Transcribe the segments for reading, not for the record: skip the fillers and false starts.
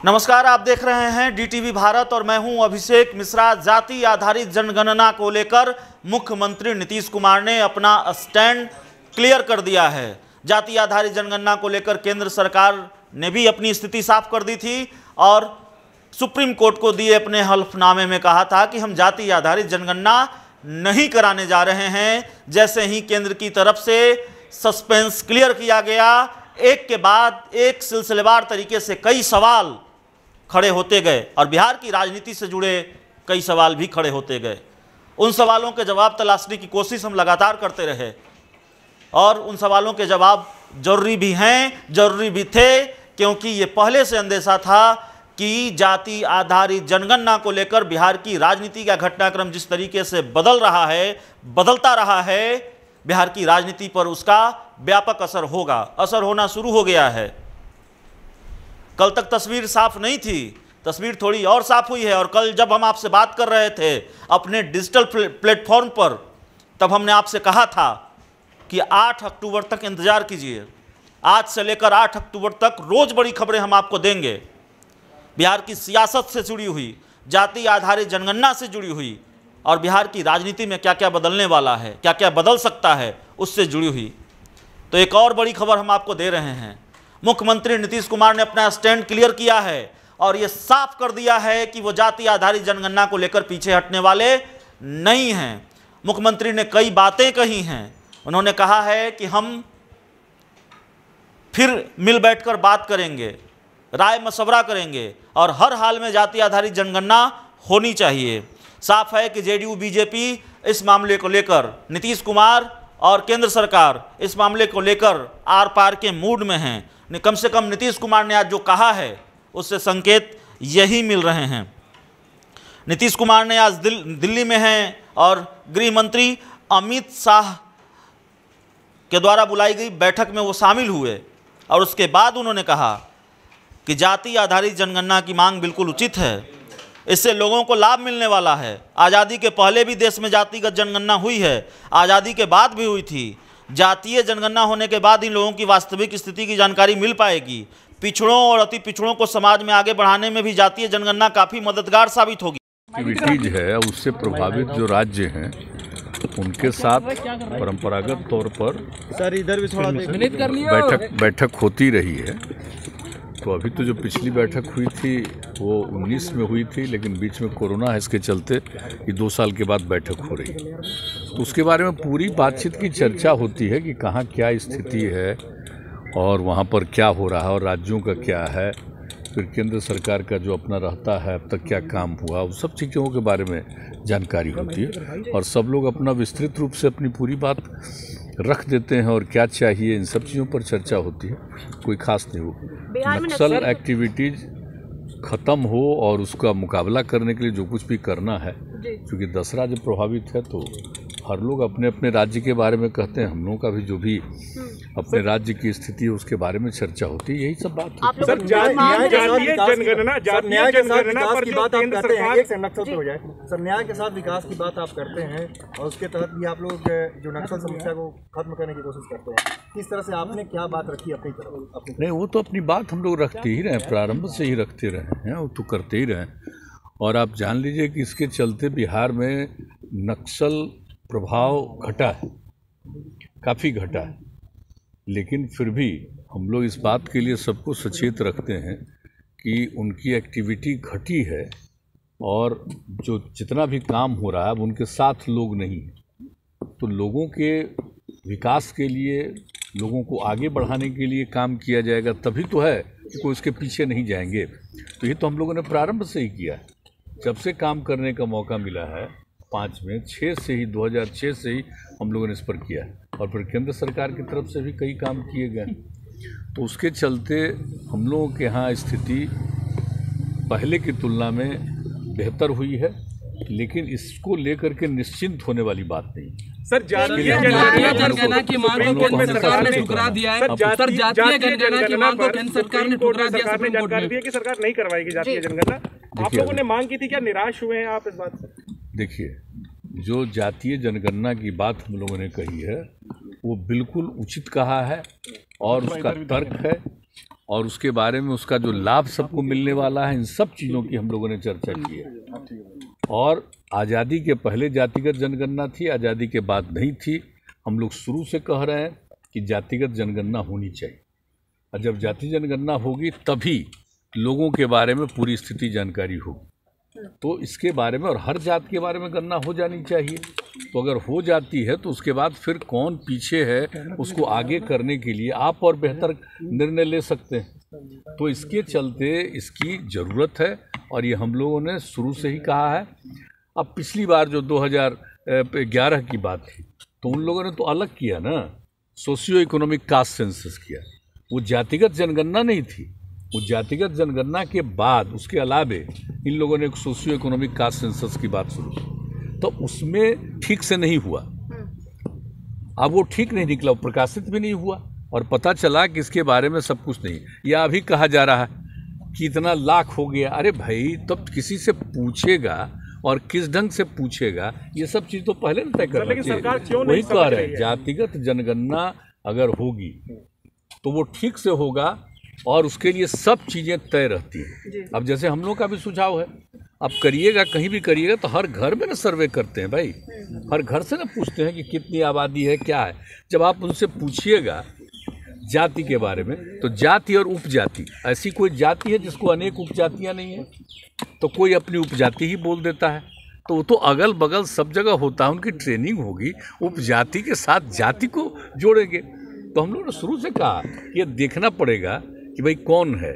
नमस्कार, आप देख रहे हैं डीटीवी भारत और मैं हूं अभिषेक मिश्रा। जाति आधारित जनगणना को लेकर मुख्यमंत्री नीतीश कुमार ने अपना स्टैंड क्लियर कर दिया है। जाति आधारित जनगणना को लेकर केंद्र सरकार ने भी अपनी स्थिति साफ कर दी थी और सुप्रीम कोर्ट को दिए अपने हल्फनामे में कहा था कि हम जाति आधारित जनगणना नहीं कराने जा रहे हैं। जैसे ही केंद्र की तरफ से सस्पेंस क्लियर किया गया, एक के बाद एक सिलसिलेवार तरीके से कई सवाल खड़े होते गए और बिहार की राजनीति से जुड़े कई सवाल भी खड़े होते गए। उन सवालों के जवाब तलाशने की कोशिश हम लगातार करते रहे और उन सवालों के जवाब जरूरी भी हैं, जरूरी भी थे, क्योंकि ये पहले से अंदेशा था कि जाति आधारित जनगणना को लेकर बिहार की राजनीति का घटनाक्रम जिस तरीके से बदल रहा है, बदलता रहा है, बिहार की राजनीति पर उसका व्यापक असर होगा, असर होना शुरू हो गया है। कल तक तस्वीर साफ नहीं थी, तस्वीर थोड़ी और साफ हुई है और कल जब हम आपसे बात कर रहे थे अपने डिजिटल प्लेटफॉर्म पर, तब हमने आपसे कहा था कि 8 अक्टूबर तक इंतजार कीजिए। आज से लेकर 8 अक्टूबर तक रोज बड़ी खबरें हम आपको देंगे, बिहार की सियासत से जुड़ी हुई, जाति आधारित जनगणना से जुड़ी हुई और बिहार की राजनीति में क्या क्या बदलने वाला है, क्या क्या बदल सकता है, उससे जुड़ी हुई। तो एक और बड़ी खबर हम आपको दे रहे हैं। मुख्यमंत्री नीतीश कुमार ने अपना स्टैंड क्लियर किया है और यह साफ कर दिया है कि वो जाति आधारित जनगणना को लेकर पीछे हटने वाले नहीं हैं। मुख्यमंत्री ने कई बातें कही हैं। उन्होंने कहा है कि हम फिर मिल बैठकर बात करेंगे, राय मशवरा करेंगे और हर हाल में जाति आधारित जनगणना होनी चाहिए। साफ है कि जेडीयू बीजेपी इस मामले को लेकर, नीतीश कुमार और केंद्र सरकार इस मामले को लेकर आर पार के मूड में हैं। कम से कम नीतीश कुमार ने आज जो कहा है उससे संकेत यही मिल रहे हैं। नीतीश कुमार ने आज दिल्ली में हैं और गृह मंत्री अमित शाह के द्वारा बुलाई गई बैठक में वो शामिल हुए और उसके बाद उन्होंने कहा कि जाति आधारित जनगणना की मांग बिल्कुल उचित है, इससे लोगों को लाभ मिलने वाला है। आज़ादी के पहले भी देश में जातिगत जनगणना हुई है, आज़ादी के बाद भी हुई थी। जातीय जनगणना होने के बाद इन लोगों की वास्तविक स्थिति की जानकारी मिल पाएगी। पिछड़ों और अति पिछड़ों को समाज में आगे बढ़ाने में भी जातीय जनगणना काफ़ी मददगार साबित होगी। एक्टिविटीज है उससे प्रभावित जो राज्य हैं उनके साथ परंपरागत तौर पर सर इधर भी थोड़ा बैठक होती रही है। तो अभी तो जो पिछली बैठक हुई थी वो 19 में हुई थी, लेकिन बीच में कोरोना है, इसके चलते ये 2 साल के बाद बैठक हो रही है। तो उसके बारे में पूरी बातचीत की चर्चा होती है कि कहाँ क्या स्थिति है और वहाँ पर क्या हो रहा है और राज्यों का क्या है, फिर केंद्र सरकार का जो अपना रहता है अब तक क्या काम हुआ, उस सब चीज़ों के बारे में जानकारी होती है और सब लोग अपना विस्तृत रूप से अपनी पूरी बात रख देते हैं और क्या चाहिए इन सब चीज़ों पर चर्चा होती है। कोई खास नहीं हो। नक्सल एक्टिविटीज़ ख़त्म हो और उसका मुकाबला करने के लिए जो कुछ भी करना है, क्योंकि दशहरा जब प्रभावित है तो हर लोग अपने अपने राज्य के बारे में कहते हैं, हम लोगों का भी जो भी अपने राज्य की स्थिति है उसके बारे में चर्चा होती है, यही सब बात होती है। सर न्याय के साथ विकास की बात आप करते हैं, एक नक्सल पे हो जाए सर, न्याय के साथ विकास की बात आप करते हैं और उसके तहत भी आप लोग जो नक्सल समस्या को खत्म करने की कोशिश करते हैं, किस तरह से आपने क्या बात रखी अपनी तरफ? नहीं, वो तो अपनी बात हम लोग रखते ही रहे, प्रारंभ से ही रखते रहे हैं, वो तो करते ही रहे। और आप जान लीजिए कि इसके चलते बिहार में नक्सल प्रभाव घटा है, काफ़ी घटा है, लेकिन फिर भी हम लोग इस बात के लिए सबको सचेत रखते हैं कि उनकी एक्टिविटी घटी है और जो जितना भी काम हो रहा है अब उनके साथ लोग नहीं हैं। तो लोगों के विकास के लिए, लोगों को आगे बढ़ाने के लिए काम किया जाएगा, तभी तो है कि कोई उसके पीछे नहीं जाएंगे। तो ये तो हम लोगों ने प्रारंभ से ही किया है, जब से काम करने का मौका मिला है 5 में 6 से ही 2006 से ही हम लोगों ने इस पर किया है और फिर केंद्र सरकार की तरफ से भी कई काम किए गए। तो उसके चलते हम लोगों के यहाँ स्थिति पहले की तुलना में बेहतर हुई है, लेकिन इसको लेकर के निश्चिंत होने वाली बात नहीं। सर जातीय जनगणना की मांग को केंद्र सरकार ने ठुकरा दिया है। सर जातीय जनगणना की मांग को केंद्र सरकार ने ठुकरा दिया। सरकार ने जानकारी दी है कि सरकार नहीं करवाएगी जातीय जनगणना। आप लोगों ने मांग की थी, क्या निराश हुए हैं आप इस बात से? देखिए, जो जातीय जनगणना की बात हम लोगों ने कही है वो बिल्कुल उचित कहा है और उसका तर्क है और उसके बारे में उसका जो लाभ सबको मिलने वाला है, इन सब चीज़ों की हम लोगों ने चर्चा की है। और आज़ादी के पहले जातिगत जनगणना थी, आज़ादी के बाद नहीं थी। हम लोग शुरू से कह रहे हैं कि जातिगत जनगणना होनी चाहिए, और जब जाति जनगणना होगी तभी लोगों के बारे में पूरी स्थिति जानकारी होगी। तो इसके बारे में और हर जात के बारे में गणना हो जानी चाहिए। तो अगर हो जाती है तो उसके बाद फिर कौन पीछे है उसको आगे करने के लिए आप और बेहतर निर्णय ले सकते हैं। तो इसके चलते इसकी ज़रूरत है, और ये हम लोगों ने शुरू से ही कहा है। अब पिछली बार जो 2011 की बात थी तो उन लोगों ने तो अलग किया ना, सोशियो इकोनॉमिक कास्ट सेंसस किया, वो जातिगत जनगणना नहीं थी। वो जातिगत जनगणना के बाद उसके अलावे इन लोगों ने एक सोशियो इकोनॉमिक कास्ट सेंसस की बात शुरू की, तो उसमें ठीक से नहीं हुआ। अब वो ठीक नहीं निकला, वो प्रकाशित भी नहीं हुआ, और पता चला कि इसके बारे में सब कुछ नहीं। या अभी कहा जा रहा है कि इतना लाख हो गया। अरे भाई, तब किसी से पूछेगा और किस ढंग से पूछेगा, ये सब चीज़ तो पहले न तय करना चाहिए। वही कह रहे हैं, जातिगत जनगणना अगर होगी तो वो ठीक से होगा और उसके लिए सब चीज़ें तय रहती हैं। अब जैसे हम लोग का भी सुझाव है, अब करिएगा, कहीं भी करिएगा तो हर घर में ना सर्वे करते हैं भाई, हर घर से ना पूछते हैं कि कितनी आबादी है, क्या है। जब आप उनसे पूछिएगा जाति के बारे में, तो जाति और उपजाति, ऐसी कोई जाति है जिसको अनेक उपजातियां नहीं है? तो कोई अपनी उपजाति ही बोल देता है। तो वो तो अगल बगल सब जगह होता है, उनकी ट्रेनिंग होगी, उपजाति के साथ जाति को जोड़ेंगे। तो हम लोगों ने शुरू से कहा कि ये देखना पड़ेगा कि भाई कौन है,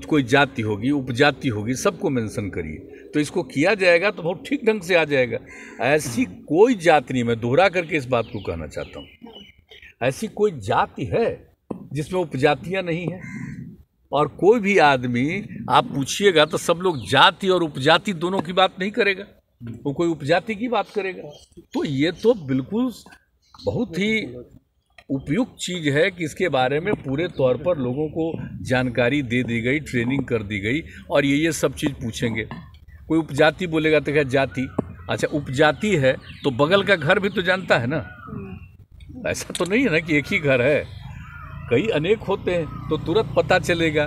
कोई जाति होगी, उपजाति होगी, सबको मेंशन करिए। तो इसको किया जाएगा तो बहुत ठीक ढंग से आ जाएगा। ऐसी कोई जाति नहीं, मैं दोहरा करके इस बात को कहना चाहता हूँ, ऐसी कोई जाति है जिसमें उपजातियाँ नहीं हैं। और कोई भी आदमी आप पूछिएगा तो सब लोग जाति और उपजाति दोनों की बात नहीं करेगा, वो कोई उपजाति की बात करेगा। तो ये तो बिल्कुल बहुत ही उपयुक्त चीज़ है कि इसके बारे में पूरे तौर पर लोगों को जानकारी दे दी गई, ट्रेनिंग कर दी गई, और ये सब चीज़ पूछेंगे। कोई उपजाति बोलेगा तो क्या जाति, अच्छा उपजाति है तो बगल का घर भी तो जानता है ना। ऐसा तो नहीं है ना कि एक ही घर है, कई अनेक होते हैं, तो तुरंत पता चलेगा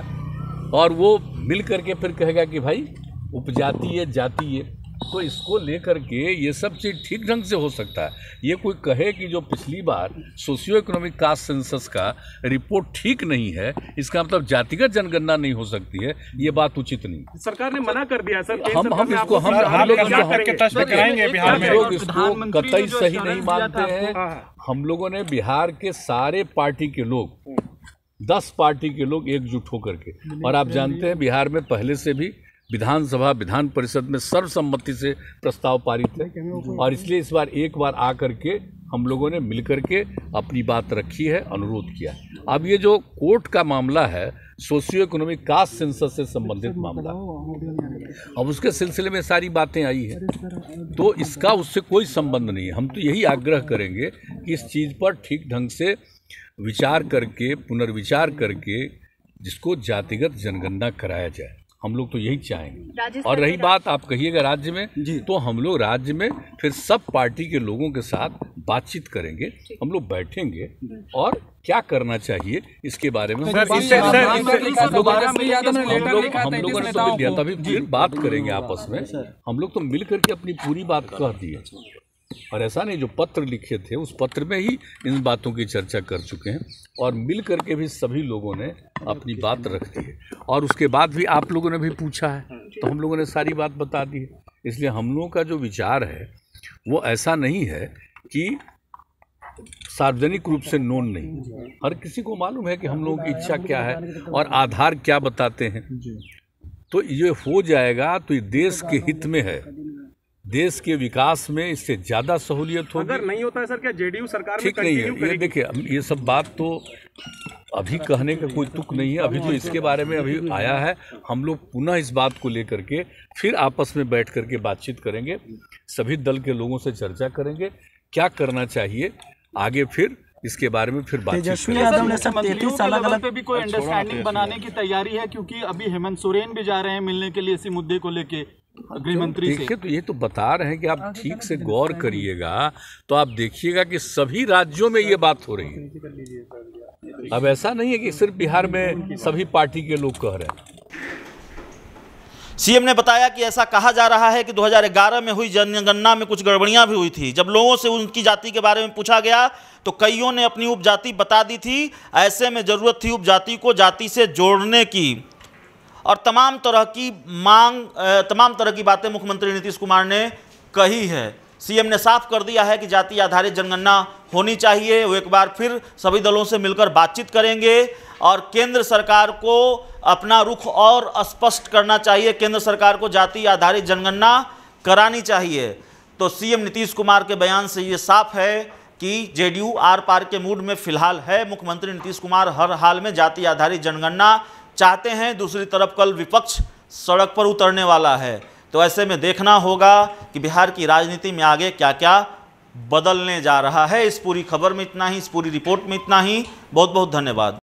और वो मिल करके फिर कहेगा कि भाई उपजाति है, जाति है। तो इसको लेकर के ये सब चीज़ ठीक ढंग से हो सकता है। ये कोई कहे कि जो पिछली बार सोशियो इकोनॉमिक कास्ट सेंसस का रिपोर्ट ठीक नहीं है, इसका मतलब जातिगत जनगणना नहीं हो सकती है, ये बात उचित नहीं। सरकार ने मना कर दिया सर। हम इसको इसको कतई सही नहीं मानते हैं। हम लोगों ने बिहार के सारे पार्टी के लोग, 10 पार्टी के लोग एकजुट होकर के, और आप जानते हैं बिहार में पहले से भी विधानसभा विधान परिषद में सर्वसम्मति से प्रस्ताव पारित है, और इसलिए इस बार एक बार आकर के हम लोगों ने मिलकर के अपनी बात रखी है, अनुरोध किया। अब ये जो कोर्ट का मामला है, सोशियो इकोनॉमिक कास्ट सेंसस से संबंधित मामला, अब उसके सिलसिले में सारी बातें आई है, तो इसका उससे कोई संबंध नहीं है। हम तो यही आग्रह करेंगे कि इस चीज़ पर ठीक ढंग से विचार करके, पुनर्विचार करके जिसको जातिगत जनगणना कराया जाए, हम लोग तो यही चाहेंगे। और रही बात आप कहिएगा राज्य में, तो हम लोग राज्य में फिर सब पार्टी के लोगों के साथ बातचीत करेंगे, हम लोग बैठेंगे और क्या करना चाहिए इसके बारे में हम लोगों ने तो मिल दिया, तभी फिर बात करेंगे आपस में। हम लोग तो मिल करके अपनी पूरी बात कह दी है, और ऐसा नहीं जो पत्र लिखे थे उस पत्र में ही इन बातों की चर्चा कर चुके हैं, और मिल करके भी सभी लोगों ने अपनी बात रख दी है। और उसके बाद भी आप लोगों ने भी पूछा है तो हम लोगों ने सारी बात बता दी है। इसलिए हम लोगों का जो विचार है वो ऐसा नहीं है कि सार्वजनिक रूप से नोन नहीं, हर किसी को मालूम है कि हम लोगों की इच्छा क्या है और आधार क्या बताते हैं। तो ये हो जाएगा तो ये देश के हित में है, देश के विकास में इससे ज़्यादा सहूलियत होगी। अगर नहीं होता है सर, क्या जेडीयू सरकार ठीक नहीं है? ये देखिए, ये सब बात तो अभी कहने का कोई तुक नहीं है, अभी तो इसके बारे में अभी आया है। हम लोग पुनः इस बात को लेकर के फिर आपस में बैठ करके बातचीत करेंगे, सभी दल के लोगों से चर्चा करेंगे क्या करना चाहिए आगे, फिर इसके बारे में फिर बातचीत पे भी कोई अंडरस्टैंडिंग बनाने की तैयारी है, क्योंकि अभी हेमंत सोरेन भी जा रहे हैं मिलने के लिए इसी मुद्दे को लेके, गृह मंत्री से। देखिए, तो ये तो बता रहे हैं कि आप ठीक से गौर करिएगा तो आप देखिएगा कि सभी राज्यों में ये बात हो रही है। अब ऐसा नहीं है कि सिर्फ बिहार में सभी पार्टी के लोग कह रहे हैं। सीएम ने बताया कि ऐसा कहा जा रहा है कि 2011 में हुई जनगणना में कुछ गड़बड़ियां भी हुई थी। जब लोगों से उनकी जाति के बारे में पूछा गया तो कईयों ने अपनी उपजाति बता दी थी। ऐसे में जरूरत थी उपजाति को जाति से जोड़ने की। और तमाम तरह की बातें मुख्यमंत्री नीतीश कुमार ने कही है। सीएम ने साफ कर दिया है कि जाति आधारित जनगणना होनी चाहिए। वो एक बार फिर सभी दलों से मिलकर बातचीत करेंगे और केंद्र सरकार को अपना रुख और स्पष्ट करना चाहिए। केंद्र सरकार को जाति आधारित जनगणना करानी चाहिए। तो सीएम नीतीश कुमार के बयान से ये साफ है कि जेडीयू आर पार के मूड में फिलहाल है। मुख्यमंत्री नीतीश कुमार हर हाल में जाति आधारित जनगणना चाहते हैं। दूसरी तरफ कल विपक्ष सड़क पर उतरने वाला है। तो ऐसे में देखना होगा कि बिहार की राजनीति में आगे क्या क्या बदलने जा रहा है। इस पूरी खबर में इतना ही, इस पूरी रिपोर्ट में इतना ही। बहुत बहुत धन्यवाद।